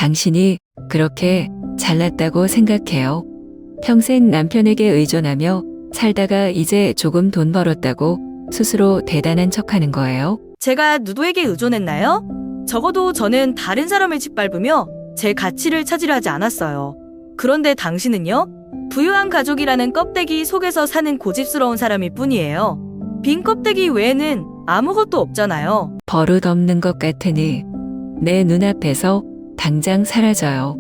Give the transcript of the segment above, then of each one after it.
당신이 그렇게 잘났다고 생각해요. 평생 남편에게 의존하며 살다가 이제 조금 돈 벌었다고 스스로 대단한 척하는 거예요. 제가 누구에게 의존했나요? 적어도 저는 다른 사람을 짓밟으며 제 가치를 찾으려 하지 않았어요. 그런데 당신은요? 부유한 가족이라는 껍데기 속에서 사는 고집스러운 사람일 뿐이에요. 빈 껍데기 외에는 아무것도 없잖아요. 버릇없는 것 같으니 내 눈앞에서 당장 사라져요.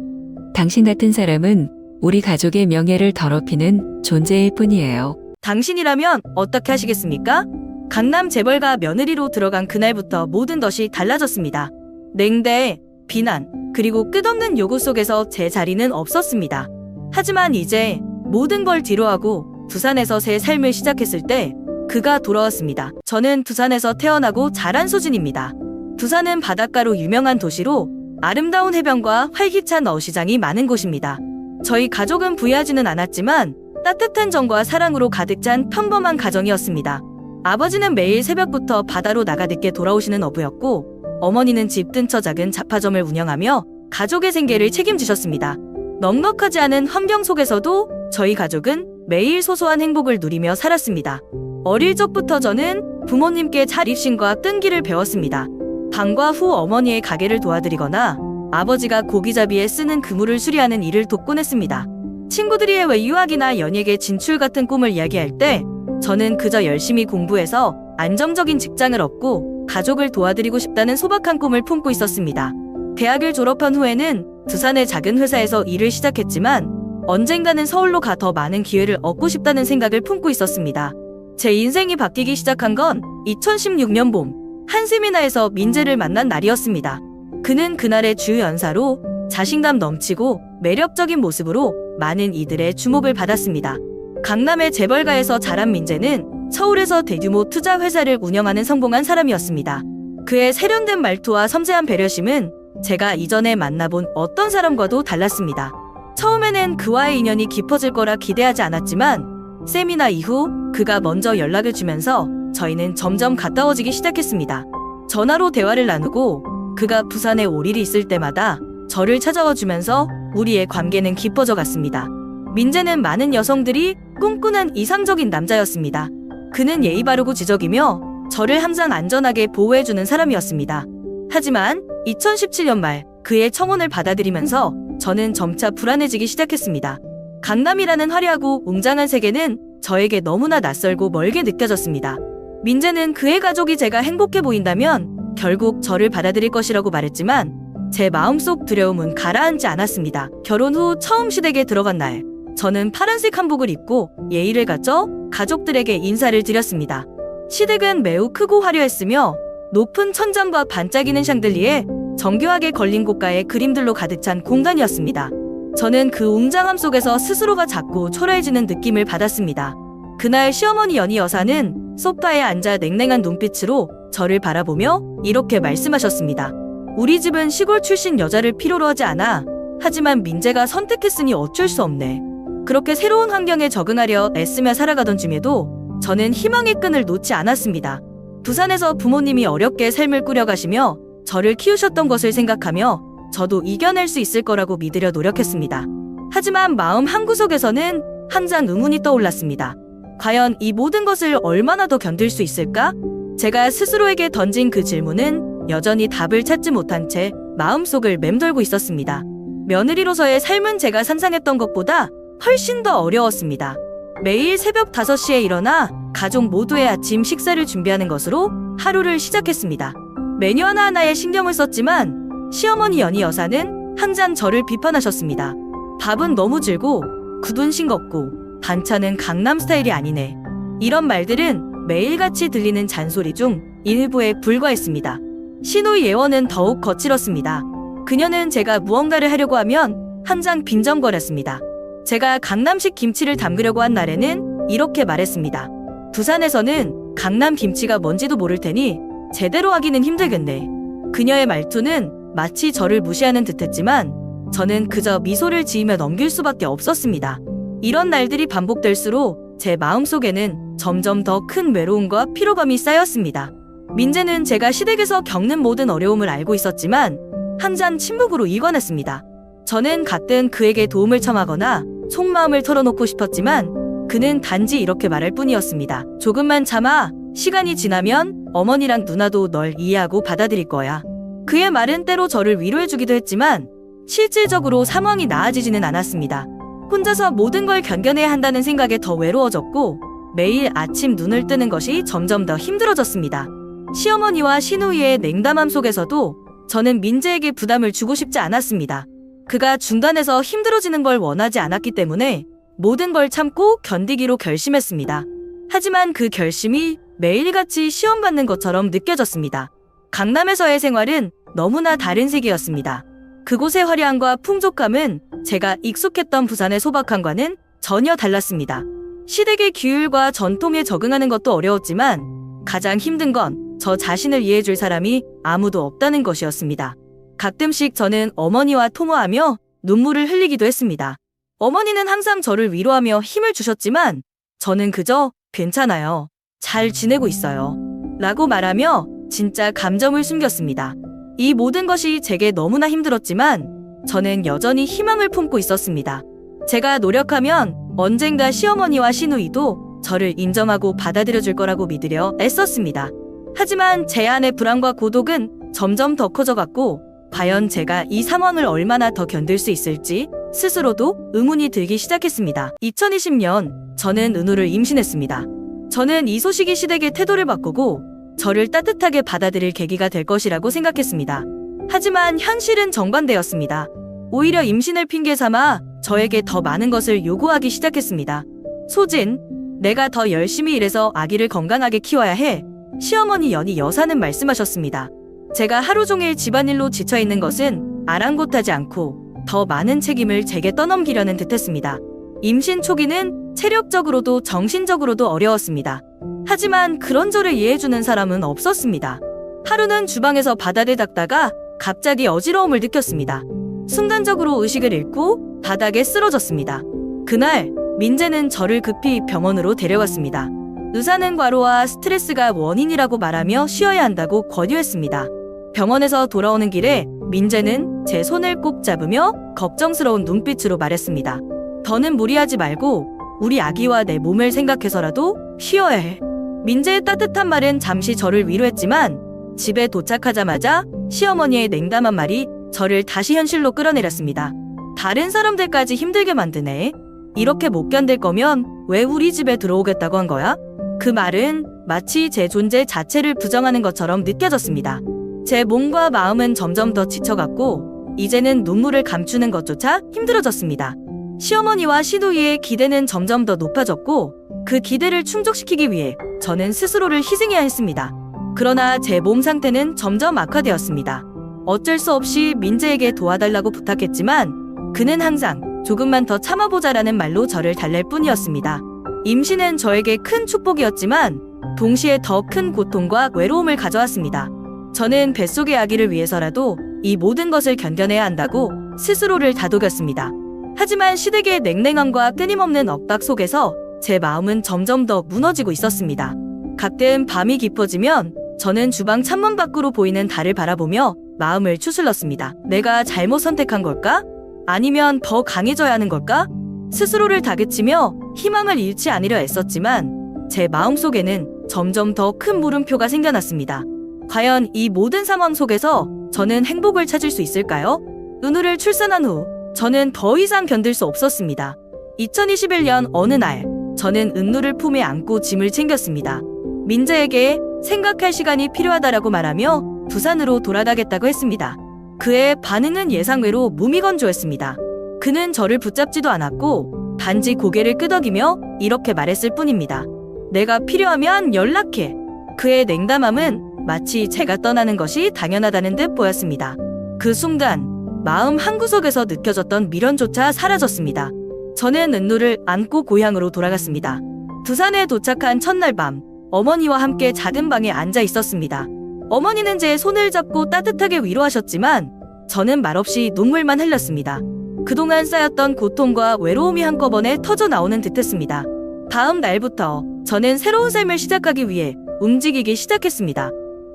당신 같은 사람은 우리 가족의 명예를 더럽히는 존재일 뿐이에요. 당신이라면 어떻게 하시겠습니까? 강남 재벌가 며느리로 들어간 그날부터 모든 것이 달라졌습니다. 냉대, 비난, 그리고 끝없는 요구 속에서 제 자리는 없었습니다. 하지만 이제 모든 걸 뒤로하고 두산에서 새 삶을 시작했을 때 그가 돌아왔습니다. 저는 두산에서 태어나고 자란 수진입니다. 두산은 바닷가로 유명한 도시로 아름다운 해변과 활기찬 어시장이 많은 곳입니다. 저희 가족은 부유하지는 않았지만 따뜻한 정과 사랑으로 가득 찬 평범한 가정이었습니다. 아버지는 매일 새벽부터 바다로 나가 늦게 돌아오시는 어부였고 어머니는 집 근처 작은 잡화점을 운영하며 가족의 생계를 책임지셨습니다. 넉넉하지 않은 환경 속에서도 저희 가족은 매일 소소한 행복을 누리며 살았습니다. 어릴 적부터 저는 부모님께 자립심과 끈기를 배웠습니다. 방과 후 어머니의 가게를 도와드리거나 아버지가 고기잡이에 쓰는 그물을 수리하는 일을 돕곤 했습니다. 친구들이 해외 유학이나 연예계 진출 같은 꿈을 이야기할 때 저는 그저 열심히 공부해서 안정적인 직장을 얻고 가족을 도와드리고 싶다는 소박한 꿈을 품고 있었습니다. 대학을 졸업한 후에는 두산의 작은 회사에서 일을 시작했지만 언젠가는 서울로 가 더 많은 기회를 얻고 싶다는 생각을 품고 있었습니다. 제 인생이 바뀌기 시작한 건 2016년 봄 한 세미나에서 민재를 만난 날이었습니다. 그는 그날의 주연사로 자신감 넘치고 매력적인 모습으로 많은 이들의 주목을 받았습니다. 강남의 재벌가에서 자란 민재는 서울에서 대규모 투자 회사를 운영하는 성공한 사람이었습니다. 그의 세련된 말투와 섬세한 배려심은 제가 이전에 만나본 어떤 사람과도 달랐습니다. 처음에는 그와의 인연이 깊어질 거라 기대하지 않았지만 세미나 이후 그가 먼저 연락을 주면서 저희는 점점 가까워지기 시작했습니다. 전화로 대화를 나누고 그가 부산에 올 일이 있을 때마다 저를 찾아와 주면서 우리의 관계는 깊어져 갔습니다. 민재는 많은 여성들이 꿈꾸는 이상적인 남자였습니다. 그는 예의 바르고 지적이며 저를 항상 안전하게 보호해주는 사람이었습니다. 하지만 2017년 말 그의 청혼을 받아들이면서 저는 점차 불안해지기 시작했습니다. 강남이라는 화려하고 웅장한 세계는 저에게 너무나 낯설고 멀게 느껴졌습니다. 민재는 그의 가족이 제가 행복해 보인다면 결국 저를 받아들일 것이라고 말했지만 제 마음속 두려움은 가라앉지 않았습니다. 결혼 후 처음 시댁에 들어간 날, 저는 파란색 한복을 입고 예의를 갖춰 가족들에게 인사를 드렸습니다. 시댁은 매우 크고 화려했으며 높은 천장과 반짝이는 샹들리에 정교하게 걸린 고가의 그림들로 가득 찬 공간이었습니다. 저는 그 웅장함 속에서 스스로가 작고 초라해지는 느낌을 받았습니다. 그날 시어머니 연희 여사는 소파에 앉아 냉랭한 눈빛으로 저를 바라보며 이렇게 말씀하셨습니다. 우리 집은 시골 출신 여자를 필요로 하지 않아. 하지만 민재가 선택했으니 어쩔 수 없네. 그렇게 새로운 환경에 적응하려 애쓰며 살아가던 중에도 저는 희망의 끈을 놓지 않았습니다. 부산에서 부모님이 어렵게 삶을 꾸려가시며 저를 키우셨던 것을 생각하며 저도 이겨낼 수 있을 거라고 믿으려 노력했습니다. 하지만 마음 한구석에서는 항상 의문이 떠올랐습니다. 과연 이 모든 것을 얼마나 더 견딜 수 있을까? 제가 스스로에게 던진 그 질문은 여전히 답을 찾지 못한 채 마음속을 맴돌고 있었습니다. 며느리로서의 삶은 제가 상상했던 것보다 훨씬 더 어려웠습니다. 매일 새벽 5시에 일어나 가족 모두의 아침 식사를 준비하는 것으로 하루를 시작했습니다. 메뉴 하나하나에 신경을 썼지만 시어머니 연희 여사는 항상 저를 비판하셨습니다. 밥은 너무 질고 굽은 싱겁고 반찬은 강남 스타일이 아니네. 이런 말들은 매일같이 들리는 잔소리 중 일부에 불과했습니다. 시누이 예원은 더욱 거칠었습니다. 그녀는 제가 무언가를 하려고 하면 항상 빈정거렸습니다. 제가 강남식 김치를 담그려고 한 날에는 이렇게 말했습니다. 부산에서는 강남 김치가 뭔지도 모를 테니 제대로 하기는 힘들겠네. 그녀의 말투는 마치 저를 무시하는 듯했지만 저는 그저 미소를 지으며 넘길 수밖에 없었습니다. 이런 날들이 반복될수록 제 마음속에는 점점 더 큰 외로움과 피로감이 쌓였습니다. 민재는 제가 시댁에서 겪는 모든 어려움을 알고 있었지만 항상 침묵으로 일관했습니다. 저는 가끔 그에게 도움을 청하거나 속마음을 털어놓고 싶었지만 그는 단지 이렇게 말할 뿐이었습니다. 조금만 참아. 시간이 지나면 어머니랑 누나도 널 이해하고 받아들일 거야. 그의 말은 때로 저를 위로해주기도 했지만 실질적으로 상황이 나아지지는 않았습니다. 혼자서 모든 걸 견뎌내야 한다는 생각에 더 외로워졌고 매일 아침 눈을 뜨는 것이 점점 더 힘들어졌습니다. 시어머니와 시누이의 냉담함 속에서도 저는 민재에게 부담을 주고 싶지 않았습니다. 그가 중간에서 힘들어지는 걸 원하지 않았기 때문에 모든 걸 참고 견디기로 결심했습니다. 하지만 그 결심이 매일같이 시험받는 것처럼 느껴졌습니다. 강남에서의 생활은 너무나 다른 세계였습니다. 그곳의 화려함과 풍족함은 제가 익숙했던 부산의 소박함과는 전혀 달랐습니다. 시댁의 규율과 전통에 적응하는 것도 어려웠지만 가장 힘든 건 저 자신을 이해해줄 사람이 아무도 없다는 것이었습니다. 가끔씩 저는 어머니와 통화하며 눈물을 흘리기도 했습니다. 어머니는 항상 저를 위로하며 힘을 주셨지만 저는 그저 괜찮아요. 잘 지내고 있어요. 라고 말하며 진짜 감정을 숨겼습니다. 이 모든 것이 제게 너무나 힘들었지만 저는 여전히 희망을 품고 있었습니다. 제가 노력하면 언젠가 시어머니와 시누이도 저를 인정하고 받아들여줄 거라고 믿으려 애썼습니다. 하지만 제 안의 불안과 고독은 점점 더 커져갔고 과연 제가 이 상황을 얼마나 더 견딜 수 있을지 스스로도 의문이 들기 시작했습니다. 2020년 저는 은우를 임신했습니다. 저는 이 소식이 시댁의 태도를 바꾸고 저를 따뜻하게 받아들일 계기가 될 것이라고 생각했습니다. 하지만 현실은 정반대였습니다. 오히려 임신을 핑계 삼아 저에게 더 많은 것을 요구하기 시작했습니다. 소진, 내가 더 열심히 일해서 아기를 건강하게 키워야 해. 시어머니 연희 여사는 말씀하셨습니다. 제가 하루 종일 집안일로 지쳐있는 것은 아랑곳하지 않고 더 많은 책임을 제게 떠넘기려는 듯했습니다. 임신 초기는 체력적으로도 정신적으로도 어려웠습니다. 하지만 그런 저를 이해해주는 사람은 없었습니다. 하루는 주방에서 바닥을 닦다가 갑자기 어지러움을 느꼈습니다. 순간적으로 의식을 잃고 바닥에 쓰러졌습니다. 그날 민재는 저를 급히 병원으로 데려갔습니다. 의사는 과로와 스트레스가 원인이라고 말하며 쉬어야 한다고 권유했습니다. 병원에서 돌아오는 길에 민재는 제 손을 꼭 잡으며 걱정스러운 눈빛으로 말했습니다. 더는 무리하지 말고 우리 아기와 내 몸을 생각해서라도 쉬어야 해. 민재의 따뜻한 말은 잠시 저를 위로했지만 집에 도착하자마자 시어머니의 냉담한 말이 저를 다시 현실로 끌어내렸습니다. 다른 사람들까지 힘들게 만드네. 이렇게 못 견딜 거면 왜 우리 집에 들어오겠다고 한 거야? 그 말은 마치 제 존재 자체를 부정하는 것처럼 느껴졌습니다. 제 몸과 마음은 점점 더 지쳐갔고 이제는 눈물을 감추는 것조차 힘들어졌습니다. 시어머니와 시누이의 기대는 점점 더 높아졌고 그 기대를 충족시키기 위해 저는 스스로를 희생해야 했습니다. 그러나 제 몸 상태는 점점 악화되었습니다. 어쩔 수 없이 민재에게 도와달라고 부탁했지만 그는 항상 조금만 더 참아보자라는 말로 저를 달랠 뿐이었습니다. 임신은 저에게 큰 축복이었지만 동시에 더 큰 고통과 외로움을 가져왔습니다. 저는 뱃속의 아기를 위해서라도 이 모든 것을 견뎌내야 한다고 스스로를 다독였습니다. 하지만 시댁의 냉랭함과 끊임없는 엇박 속에서 제 마음은 점점 더 무너지고 있었습니다. 가끔 밤이 깊어지면 저는 주방 창문 밖으로 보이는 달을 바라보며 마음을 추슬렀습니다. 내가 잘못 선택한 걸까? 아니면 더 강해져야 하는 걸까? 스스로를 다그치며 희망을 잃지 않으려 애썼지만 제 마음속에는 점점 더 큰 물음표가 생겨났습니다. 과연 이 모든 상황 속에서 저는 행복을 찾을 수 있을까요? 은우를 출산한 후 저는 더 이상 견딜 수 없었습니다. 2021년 어느 날 저는 은우를 품에 안고 짐을 챙겼습니다. 민재에게 생각할 시간이 필요하다라고 말하며 부산으로 돌아가겠다고 했습니다. 그의 반응은 예상외로 무미건조했습니다. 그는 저를 붙잡지도 않았고 단지 고개를 끄덕이며 이렇게 말했을 뿐입니다. 내가 필요하면 연락해. 그의 냉담함은 마치 제가 떠나는 것이 당연하다는 듯 보였습니다. 그 순간 마음 한구석에서 느껴졌던 미련조차 사라졌습니다. 저는 은우를 안고 고향으로 돌아갔습니다. 부산에 도착한 첫날 밤 어머니와 함께 작은 방에 앉아 있었습니다. 어머니는 제 손을 잡고 따뜻하게 위로하셨지만 저는 말없이 눈물만 흘렸습니다. 그동안 쌓였던 고통과 외로움이 한꺼번에 터져 나오는 듯했습니다. 다음 날부터 저는 새로운 삶을 시작하기 위해 움직이기 시작했습니다.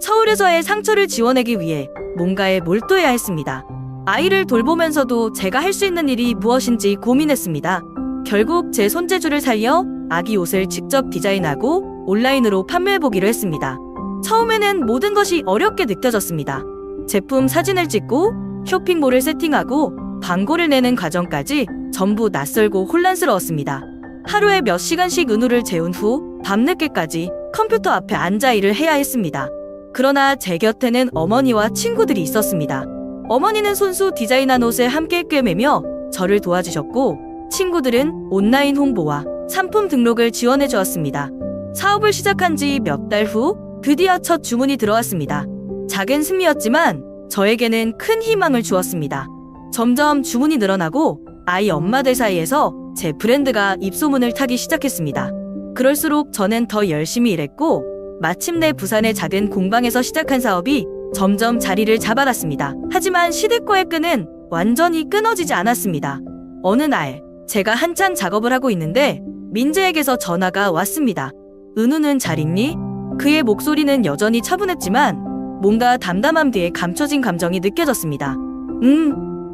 서울에서의 상처를 지워내기 위해 뭔가에 몰두해야 했습니다. 아이를 돌보면서도 제가 할 수 있는 일이 무엇인지 고민했습니다. 결국 제 손재주를 살려 아기 옷을 직접 디자인하고 온라인으로 판매해보기로 했습니다. 처음에는 모든 것이 어렵게 느껴졌습니다. 제품 사진을 찍고 쇼핑몰을 세팅하고 광고를 내는 과정까지 전부 낯설고 혼란스러웠습니다. 하루에 몇 시간씩 은우를 재운 후 밤늦게까지 컴퓨터 앞에 앉아 일을 해야 했습니다. 그러나 제 곁에는 어머니와 친구들이 있었습니다. 어머니는 손수 디자인한 옷을 함께 꿰매며 저를 도와주셨고, 친구들은 온라인 홍보와 상품 등록을 지원해 주었습니다. 사업을 시작한 지 몇 달 후 드디어 첫 주문이 들어왔습니다. 작은 승리였지만 저에게는 큰 희망을 주었습니다. 점점 주문이 늘어나고 아이 엄마들 사이에서 제 브랜드가 입소문을 타기 시작했습니다. 그럴수록 저는 더 열심히 일했고, 마침내 부산의 작은 공방에서 시작한 사업이 점점 자리를 잡아갔습니다. 하지만 시댁과의 끈은 완전히 끊어지지 않았습니다. 어느 날 제가 한창 작업을 하고 있는데 민재에게서 전화가 왔습니다. 은우는 잘 있니? 그의 목소리는 여전히 차분했지만 뭔가 담담함 뒤에 감춰진 감정이 느껴졌습니다.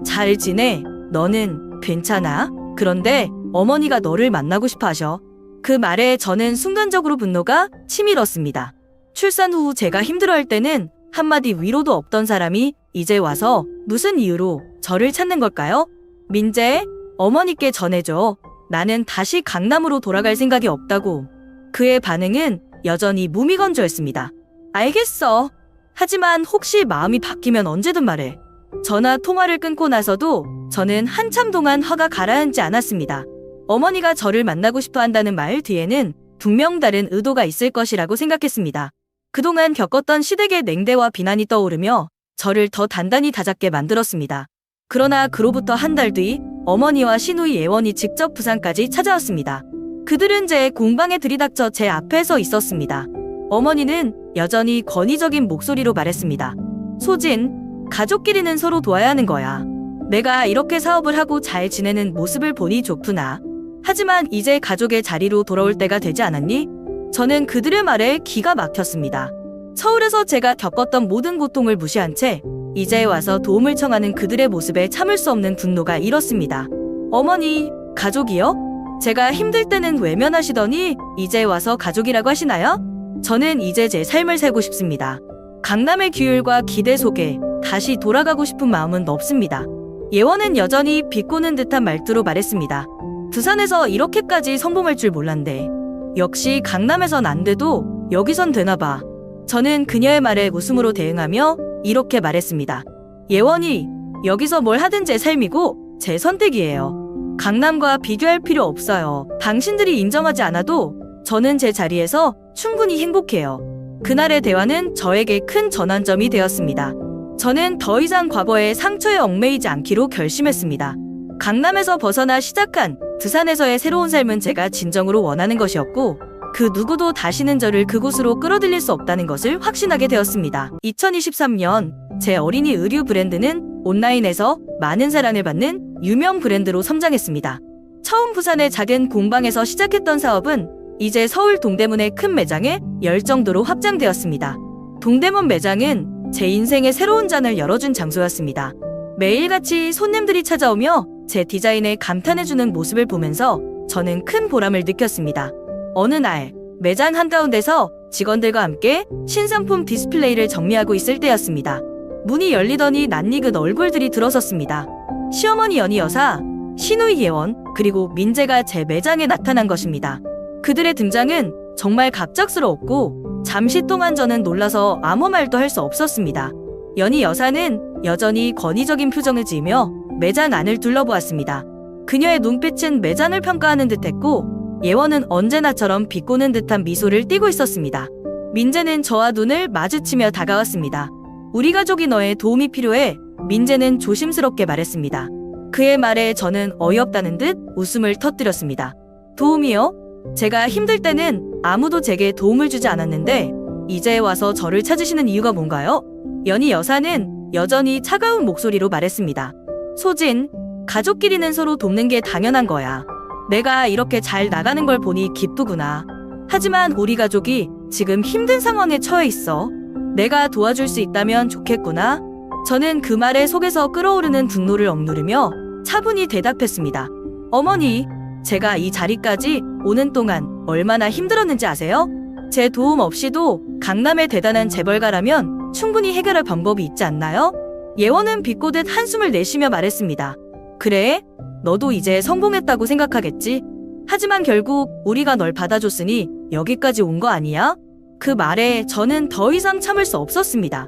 잘 지내. 너는 괜찮아? 그런데 어머니가 너를 만나고 싶어 하셔. 그 말에 저는 순간적으로 분노가 치밀었습니다. 출산 후 제가 힘들어할 때는 한마디 위로도 없던 사람이 이제 와서 무슨 이유로 저를 찾는 걸까요? 민재, 어머니께 전해줘. 나는 다시 강남으로 돌아갈 생각이 없다고. 그의 반응은 여전히 무미건조했습니다. 알겠어. 하지만 혹시 마음이 바뀌면 언제든 말해. 전화 통화를 끊고 나서도 저는 한참 동안 화가 가라앉지 않았습니다. 어머니가 저를 만나고 싶어 한다는 말 뒤에는 분명 다른 의도가 있을 것이라고 생각했습니다. 그동안 겪었던 시댁의 냉대와 비난이 떠오르며 저를 더 단단히 다잡게 만들었습니다. 그러나 그로부터 한 달 뒤 어머니와 시누이 예원이 직접 부산까지 찾아왔습니다. 그들은 제 공방에 들이닥쳐 제 앞에 서 있었습니다. 어머니는 여전히 권위적인 목소리로 말했습니다. 소진, 가족끼리는 서로 도와야 하는 거야. 내가 이렇게 사업을 하고 잘 지내는 모습을 보니 좋구나. 하지만 이제 가족의 자리로 돌아올 때가 되지 않았니? 저는 그들의 말에 기가 막혔습니다. 서울에서 제가 겪었던 모든 고통을 무시한 채 이제 와서 도움을 청하는 그들의 모습에 참을 수 없는 분노가 일었습니다. 어머니, 가족이요? 제가 힘들 때는 외면하시더니 이제 와서 가족이라고 하시나요? 저는 이제 제 삶을 살고 싶습니다. 강남의 규율과 기대 속에 다시 돌아가고 싶은 마음은 없습니다. 예원은 여전히 비꼬는 듯한 말투로 말했습니다. 부산에서 이렇게까지 성공할 줄 몰랐네. 역시 강남에선 안 돼도 여기선 되나 봐. 저는 그녀의 말에 웃음으로 대응하며 이렇게 말했습니다. 예원이, 여기서 뭘 하든 제 삶이고 제 선택이에요. 강남과 비교할 필요 없어요. 당신들이 인정하지 않아도 저는 제 자리에서 충분히 행복해요. 그날의 대화는 저에게 큰 전환점이 되었습니다. 저는 더 이상 과거의 상처에 얽매이지 않기로 결심했습니다. 강남에서 벗어나 시작한 부산에서의 새로운 삶은 제가 진정으로 원하는 것이었고, 그 누구도 다시는 저를 그곳으로 끌어들일 수 없다는 것을 확신하게 되었습니다. 2023년 제 어린이 의류 브랜드는 온라인에서 많은 사랑을 받는 유명 브랜드로 성장했습니다. 처음 부산의 작은 공방에서 시작했던 사업은 이제 서울 동대문의 큰 매장에 열 정도로 확장되었습니다. 동대문 매장은 제 인생의 새로운 장을 열어준 장소였습니다. 매일같이 손님들이 찾아오며 제 디자인에 감탄해주는 모습을 보면서 저는 큰 보람을 느꼈습니다. 어느 날 매장 한가운데서 직원들과 함께 신상품 디스플레이를 정리하고 있을 때였습니다. 문이 열리더니 낯익은 얼굴들이 들어섰습니다. 시어머니 연희 여사, 시누이 예원, 그리고 민재가 제 매장에 나타난 것입니다. 그들의 등장은 정말 갑작스러웠고 잠시 동안 저는 놀라서 아무 말도 할 수 없었습니다. 연희 여사는 여전히 권위적인 표정을 지으며 매장 안을 둘러보았습니다. 그녀의 눈빛은 매장을 평가하는 듯했고, 예원은 언제나처럼 비꼬는 듯한 미소를 띠고 있었습니다. 민재는 저와 눈을 마주치며 다가왔습니다. 우리 가족이 너의 도움이 필요해. 민재는 조심스럽게 말했습니다. 그의 말에 저는 어이없다는 듯 웃음을 터뜨렸습니다. 도움이요? 제가 힘들 때는 아무도 제게 도움을 주지 않았는데 이제 와서 저를 찾으시는 이유가 뭔가요? 연희 여사는 여전히 차가운 목소리로 말했습니다. 소진, 가족끼리는 서로 돕는 게 당연한 거야. 내가 이렇게 잘 나가는 걸 보니 기쁘구나. 하지만 우리 가족이 지금 힘든 상황에 처해 있어. 내가 도와줄 수 있다면 좋겠구나. 저는 그 말에 속에서 끓어오르는 분노를 억누르며 차분히 대답했습니다. 어머니, 제가 이 자리까지 오는 동안 얼마나 힘들었는지 아세요? 제 도움 없이도 강남의 대단한 재벌가라면 충분히 해결할 방법이 있지 않나요? 예원은 비꼬듯 한숨을 내쉬며 말했습니다. 그래? 너도 이제 성공했다고 생각하겠지? 하지만 결국 우리가 널 받아줬으니 여기까지 온 거 아니야? 그 말에 저는 더 이상 참을 수 없었습니다.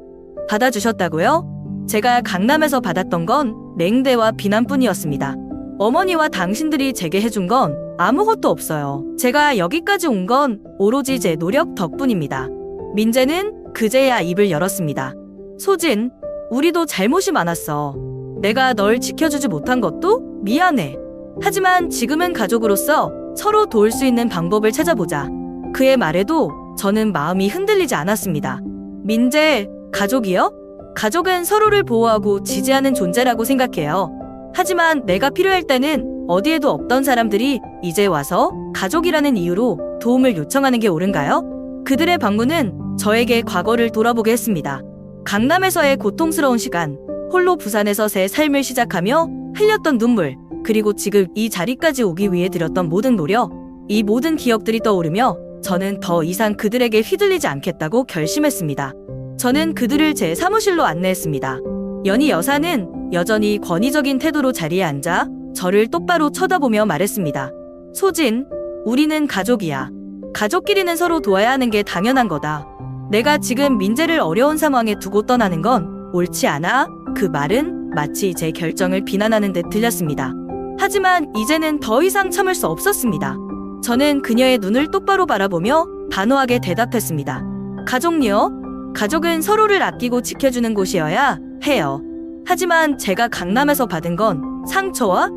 받아주셨다고요? 제가 강남에서 받았던 건 냉대와 비난뿐이었습니다. 어머니와 당신들이 제게 해준 건 아무것도 없어요. 제가 여기까지 온 건 오로지 제 노력 덕분입니다. 민재는 그제야 입을 열었습니다. 소진, 우리도 잘못이 많았어. 내가 널 지켜주지 못한 것도 미안해. 하지만 지금은 가족으로서 서로 도울 수 있는 방법을 찾아보자. 그의 말에도 저는 마음이 흔들리지 않았습니다. 민재, 가족이요? 가족은 서로를 보호하고 지지하는 존재라고 생각해요. 하지만 내가 필요할 때는 어디에도 없던 사람들이 이제 와서 가족이라는 이유로 도움을 요청하는 게 옳은가요? 그들의 방문은 저에게 과거를 돌아보게 했습니다. 강남에서의 고통스러운 시간, 홀로 부산에서 새 삶을 시작하며 흘렸던 눈물, 그리고 지금 이 자리까지 오기 위해 들였던 모든 노력, 이 모든 기억들이 떠오르며 저는 더 이상 그들에게 휘둘리지 않겠다고 결심했습니다. 저는 그들을 제 사무실로 안내했습니다. 연희 여사는 여전히 권위적인 태도로 자리에 앉아 저를 똑바로 쳐다보며 말했습니다. 소진, 우리는 가족이야. 가족끼리는 서로 도와야 하는 게 당연한 거다. 내가 지금 민재를 어려운 상황에 두고 떠나는 건 옳지 않아. 그 말은 마치 제 결정을 비난하는 듯 들렸습니다. 하지만 이제는 더 이상 참을 수 없었습니다. 저는 그녀의 눈을 똑바로 바라보며 단호하게 대답했습니다. 가족요? 가족은 서로를 아끼고 지켜주는 곳이어야 해요. 하지만 제가 강남에서 받은 건 상처와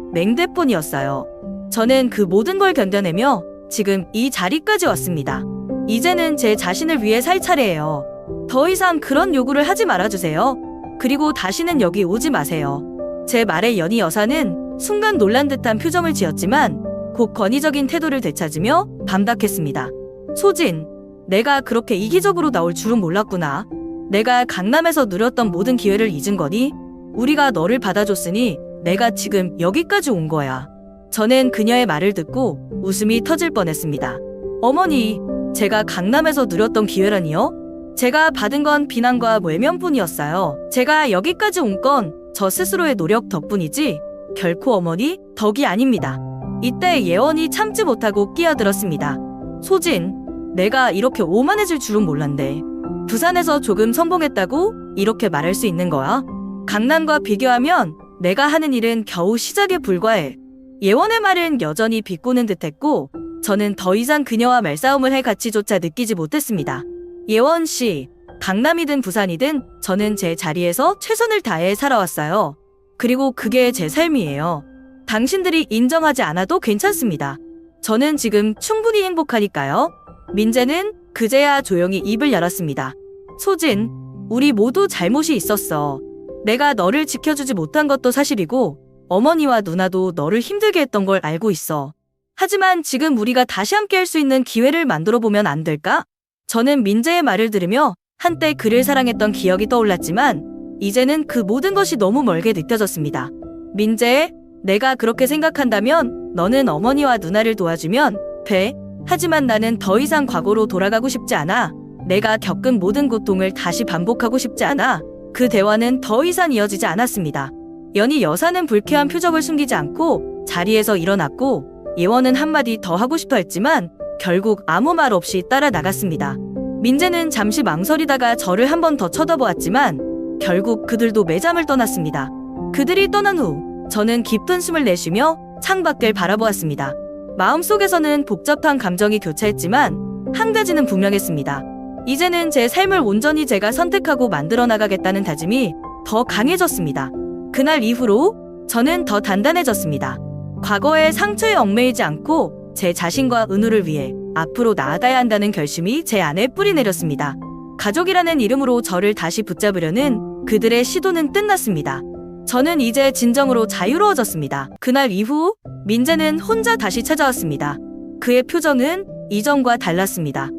맹대뿐이었어요. 저는 그 모든 걸 견뎌내며 지금 이 자리까지 왔습니다. 이제는 제 자신을 위해 살 차례예요. 더 이상 그런 요구를 하지 말아주세요. 그리고 다시는 여기 오지 마세요. 제 말에 연희 여사는 순간 놀란 듯한 표정을 지었지만 곧 권위적인 태도를 되찾으며 반박했습니다. 소진, 내가 그렇게 이기적으로 나올 줄은 몰랐구나. 내가 강남에서 누렸던 모든 기회를 잊은 거니? 우리가 너를 받아줬으니 내가 지금 여기까지 온 거야. 저는 그녀의 말을 듣고 웃음이 터질 뻔했습니다. 어머니, 제가 강남에서 누렸던 기회라니요? 제가 받은 건 비난과 외면뿐이었어요. 제가 여기까지 온 건 저 스스로의 노력 덕분이지 결코 어머니 덕이 아닙니다. 이때 예원이 참지 못하고 끼어들었습니다. 소진, 내가 이렇게 오만해질 줄은 몰랐네. 부산에서 조금 성공했다고 이렇게 말할 수 있는 거야? 강남과 비교하면 내가 하는 일은 겨우 시작에 불과해. 예원의 말은 여전히 비꼬는 듯했고 저는 더 이상 그녀와 말싸움을 할 가치조차 느끼지 못했습니다. 예원 씨, 강남이든 부산이든 저는 제 자리에서 최선을 다해 살아왔어요. 그리고 그게 제 삶이에요. 당신들이 인정하지 않아도 괜찮습니다. 저는 지금 충분히 행복하니까요. 민재는 그제야 조용히 입을 열었습니다. 소진, 우리 모두 잘못이 있었어. 내가 너를 지켜주지 못한 것도 사실이고 어머니와 누나도 너를 힘들게 했던 걸 알고 있어. 하지만 지금 우리가 다시 함께 할 수 있는 기회를 만들어 보면 안 될까? 저는 민재의 말을 들으며 한때 그를 사랑했던 기억이 떠올랐지만 이제는 그 모든 것이 너무 멀게 느껴졌습니다. 민재, 내가 그렇게 생각한다면 너는 어머니와 누나를 도와주면 돼. 하지만 나는 더 이상 과거로 돌아가고 싶지 않아. 내가 겪은 모든 고통을 다시 반복하고 싶지 않아. 그 대화는 더 이상 이어지지 않았습니다. 연희 여사는 불쾌한 표정을 숨기지 않고 자리에서 일어났고 예원은 한마디 더 하고 싶어 했지만 결국 아무 말 없이 따라 나갔습니다. 민재는 잠시 망설이다가 저를 한 번 더 쳐다보았지만 결국 그들도 매점을 떠났습니다. 그들이 떠난 후 저는 깊은 숨을 내쉬며 창밖을 바라보았습니다. 마음속에서는 복잡한 감정이 교차했지만 한 가지는 분명했습니다. 이제는 제 삶을 온전히 제가 선택하고 만들어 나가겠다는 다짐이 더 강해졌습니다. 그날 이후로 저는 더 단단해졌습니다. 과거의 상처에 얽매이지 않고 제 자신과 은우를 위해 앞으로 나아가야 한다는 결심이 제 안에 뿌리내렸습니다. 가족이라는 이름으로 저를 다시 붙잡으려는 그들의 시도는 끝났습니다. 저는 이제 진정으로 자유로워졌습니다. 그날 이후 민재는 혼자 다시 찾아왔습니다. 그의 표정은 이전과 달랐습니다.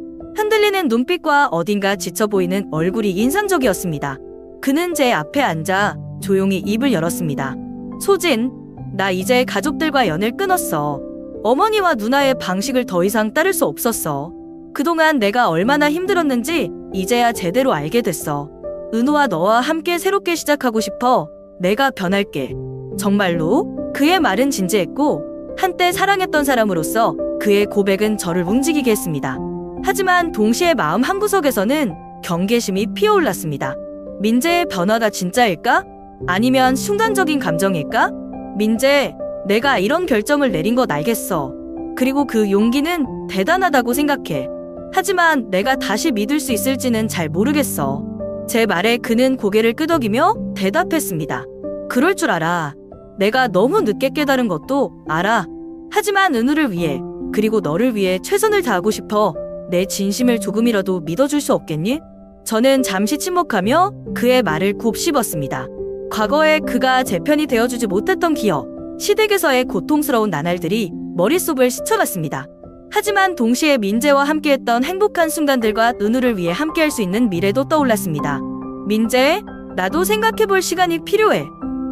흔들리는 눈빛과 어딘가 지쳐 보이는 얼굴이 인상적이었습니다. 그는 제 앞에 앉아 조용히 입을 열었습니다. 소진, 나 이제 가족들과 연을 끊었어. 어머니와 누나의 방식을 더 이상 따를 수 없었어. 그동안 내가 얼마나 힘들었는지 이제야 제대로 알게 됐어. 은호와 너와 함께 새롭게 시작하고 싶어. 내가 변할게. 정말로? 그의 말은 진지했고 한때 사랑했던 사람으로서 그의 고백은 저를 움직이게 했습니다. 하지만 동시에 마음 한구석에서는 경계심이 피어올랐습니다. 민재의 변화가 진짜일까? 아니면 순간적인 감정일까? 민재, 내가 이런 결정을 내린 것 알겠어. 그리고 그 용기는 대단하다고 생각해. 하지만 내가 다시 믿을 수 있을지는 잘 모르겠어. 제 말에 그는 고개를 끄덕이며 대답했습니다. 그럴 줄 알아. 내가 너무 늦게 깨달은 것도 알아. 하지만 은우를 위해, 그리고 너를 위해 최선을 다하고 싶어. 내 진심을 조금이라도 믿어줄 수 없겠니? 저는 잠시 침묵하며 그의 말을 곱씹었습니다. 과거에 그가 제 편이 되어주지 못했던 기억, 시댁에서의 고통스러운 나날들이 머릿속을 스쳐갔습니다. 하지만 동시에 민재와 함께했던 행복한 순간들과 은우를 위해 함께할 수 있는 미래도 떠올랐습니다. 민재, 나도 생각해볼 시간이 필요해.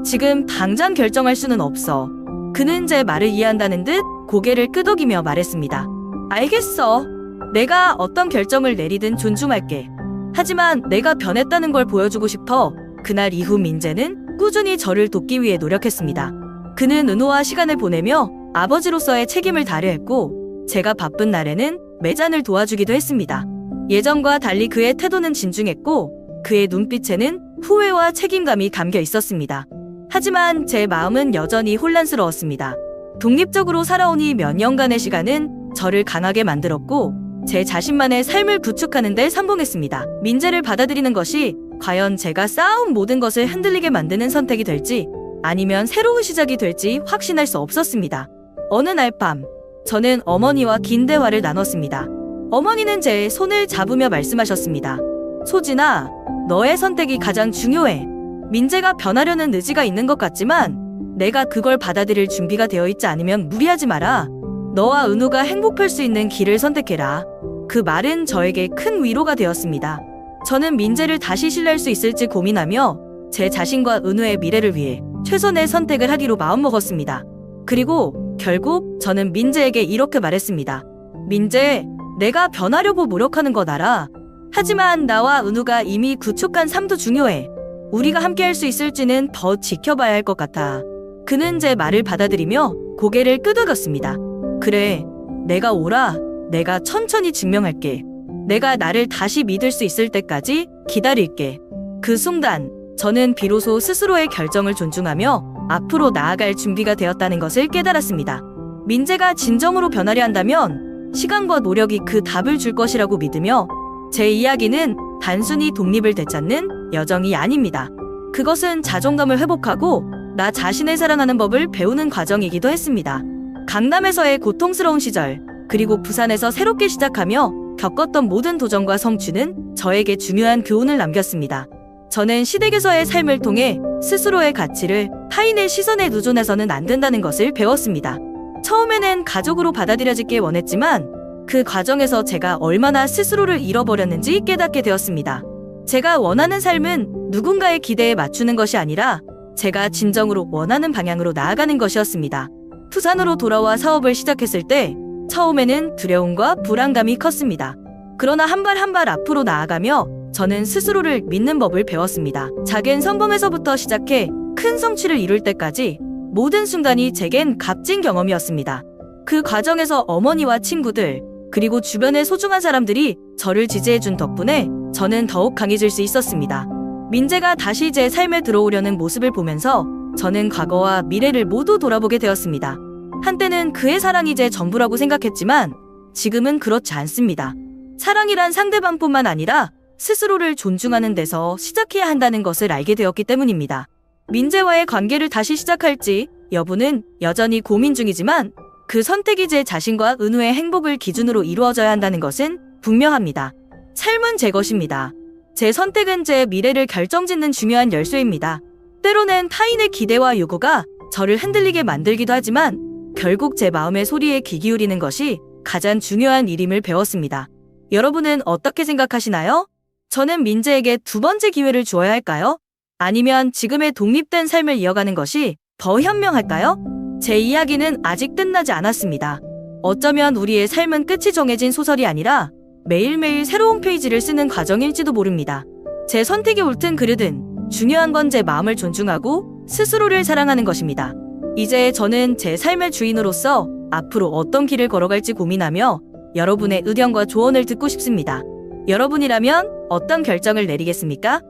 지금 당장 결정할 수는 없어. 그는 제 말을 이해한다는 듯 고개를 끄덕이며 말했습니다. 알겠어. 내가 어떤 결정을 내리든 존중할게. 하지만 내가 변했다는 걸 보여주고 싶어. 그날 이후 민재는 꾸준히 저를 돕기 위해 노력했습니다. 그는 은호와 시간을 보내며 아버지로서의 책임을 다려 했고 제가 바쁜 날에는 매잔을 도와주기도 했습니다. 예전과 달리 그의 태도는 진중했고 그의 눈빛에는 후회와 책임감이 담겨 있었습니다. 하지만 제 마음은 여전히 혼란스러웠습니다. 독립적으로 살아오니 몇 년간의 시간은 저를 강하게 만들었고 제 자신만의 삶을 구축하는 데 성공했습니다. 민재를 받아들이는 것이 과연 제가 쌓아온 모든 것을 흔들리게 만드는 선택이 될지 아니면 새로운 시작이 될지 확신할 수 없었습니다. 어느 날 밤, 저는 어머니와 긴 대화를 나눴습니다. 어머니는 제 손을 잡으며 말씀하셨습니다. 소진아, 너의 선택이 가장 중요해. 민재가 변하려는 의지가 있는 것 같지만 내가 그걸 받아들일 준비가 되어 있지 않으면 무리하지 마라. 너와 은우가 행복할 수 있는 길을 선택해라. 그 말은 저에게 큰 위로가 되었습니다. 저는 민재를 다시 신뢰할 수 있을지 고민하며 제 자신과 은우의 미래를 위해 최선의 선택을 하기로 마음먹었습니다. 그리고 결국 저는 민재에게 이렇게 말했습니다. 민재, 내가 변하려고 노력하는 것 알아. 하지만 나와 은우가 이미 구축한 삶도 중요해. 우리가 함께할 수 있을지는 더 지켜봐야 할 것 같아. 그는 제 말을 받아들이며 고개를 끄덕였습니다. 그래, 내가 오라. 내가 천천히 증명할게. 내가 나를 다시 믿을 수 있을 때까지 기다릴게. 그 순간 저는 비로소 스스로의 결정을 존중하며 앞으로 나아갈 준비가 되었다는 것을 깨달았습니다. 민재가 진정으로 변하려 한다면 시간과 노력이 그 답을 줄 것이라고 믿으며 제 이야기는 단순히 독립을 되찾는 여정이 아닙니다. 그것은 자존감을 회복하고 나 자신을 사랑하는 법을 배우는 과정이기도 했습니다. 강남에서의 고통스러운 시절, 그리고 부산에서 새롭게 시작하며 겪었던 모든 도전과 성취는 저에게 중요한 교훈을 남겼습니다. 저는 시댁에서의 삶을 통해 스스로의 가치를 타인의 시선에 의존해서는 안 된다는 것을 배웠습니다. 처음에는 가족으로 받아들여지길 원했지만 그 과정에서 제가 얼마나 스스로를 잃어버렸는지 깨닫게 되었습니다. 제가 원하는 삶은 누군가의 기대에 맞추는 것이 아니라 제가 진정으로 원하는 방향으로 나아가는 것이었습니다. 부산으로 돌아와 사업을 시작했을 때 처음에는 두려움과 불안감이 컸습니다. 그러나 한 발 한 발 앞으로 나아가며 저는 스스로를 믿는 법을 배웠습니다. 작은 성공에서부터 시작해 큰 성취를 이룰 때까지 모든 순간이 제겐 값진 경험이었습니다. 그 과정에서 어머니와 친구들, 그리고 주변의 소중한 사람들이 저를 지지해준 덕분에 저는 더욱 강해질 수 있었습니다. 민재가 다시 제 삶에 들어오려는 모습을 보면서 저는 과거와 미래를 모두 돌아보게 되었습니다. 한때는 그의 사랑이 제 전부라고 생각했지만 지금은 그렇지 않습니다. 사랑이란 상대방뿐만 아니라 스스로를 존중하는 데서 시작해야 한다는 것을 알게 되었기 때문입니다. 민재와의 관계를 다시 시작할지 여부는 여전히 고민 중이지만 그 선택이 제 자신과 은우의 행복을 기준으로 이루어져야 한다는 것은 분명합니다. 삶은 제 것입니다. 제 선택은 제 미래를 결정짓는 중요한 열쇠입니다. 때로는 타인의 기대와 요구가 저를 흔들리게 만들기도 하지만 결국 제 마음의 소리에 귀 기울이는 것이 가장 중요한 일임을 배웠습니다. 여러분은 어떻게 생각하시나요? 저는 민재에게 두 번째 기회를 주어야 할까요? 아니면 지금의 독립된 삶을 이어가는 것이 더 현명할까요? 제 이야기는 아직 끝나지 않았습니다. 어쩌면 우리의 삶은 끝이 정해진 소설이 아니라 매일매일 새로운 페이지를 쓰는 과정일지도 모릅니다. 제 선택이 옳든 그르든 중요한 건 제 마음을 존중하고 스스로를 사랑하는 것입니다. 이제 저는 제 삶의 주인으로서 앞으로 어떤 길을 걸어갈지 고민하며 여러분의 의견과 조언을 듣고 싶습니다. 여러분이라면 어떤 결정을 내리겠습니까?